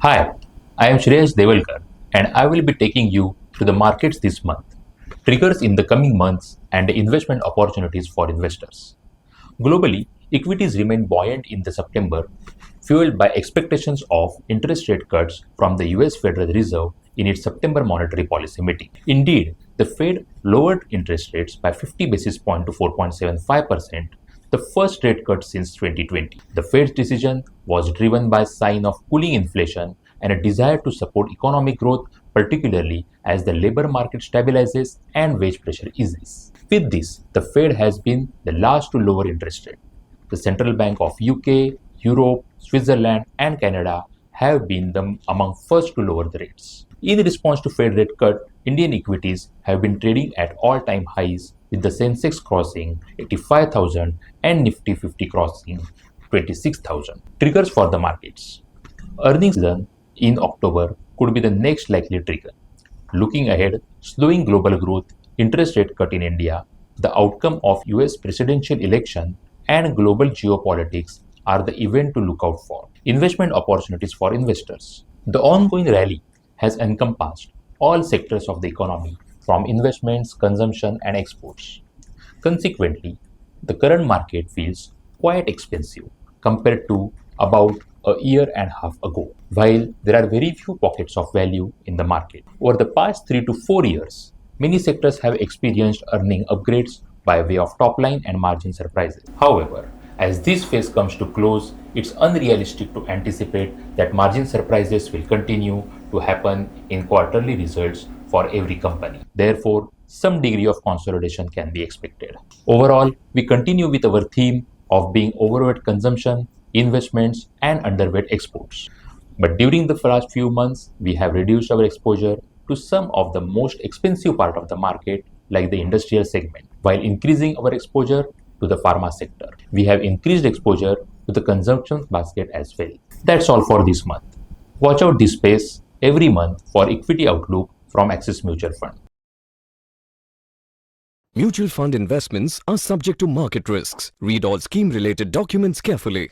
Hi, I am Shreyash Devalkar and I will be taking you through the markets this month, triggers in the coming months, and investment opportunities for investors. Globally, equities remained buoyant in the September, fueled by expectations of interest rate cuts from the US Federal Reserve in its September monetary policy meeting. Indeed, the Fed lowered interest rates by 50 basis points to 4.75%, the first rate cut since 2020. The Fed's decision was driven by a sign of cooling inflation and a desire to support economic growth, particularly as the labor market stabilizes and wage pressure eases. With this, the Fed has been the last to lower interest rate. The central bank of UK, Europe, Switzerland, and Canada have been among first to lower the rates. In response to Fed rate cut, Indian equities have been trading at all-time highs, with the Sensex crossing 85,000 and Nifty 50 crossing 26,000. Triggers for the markets. Earnings season in October could be the next likely trigger. Looking ahead, slowing global growth, interest rate cut in India, the outcome of US presidential election, and global geopolitics are the event to look out for. Investment opportunities for investors. The ongoing rally has encompassed all sectors of the economy, from investments, consumption, and exports. Consequently, the current market feels quite expensive compared to about a year and a half ago. While there are very few pockets of value in the market, over the past 3 to 4 years, many sectors have experienced earning upgrades by way of top line and margin surprises. However, as this phase comes to close, it's unrealistic to anticipate that margin surprises will continue to happen in quarterly results for every company. Therefore, some degree of consolidation can be expected. Overall, we continue with our theme of being overweight consumption, investments, and underweight exports. But during the last few months, we have reduced our exposure to some of the most expensive part of the market, like the industrial segment, while increasing our exposure to the pharma sector. We have increased exposure to the consumption basket as well. That's all for this month. Watch out this space every month for equity outlook from Axis Mutual Fund. Mutual fund investments are subject to market risks. Read all scheme-related documents carefully.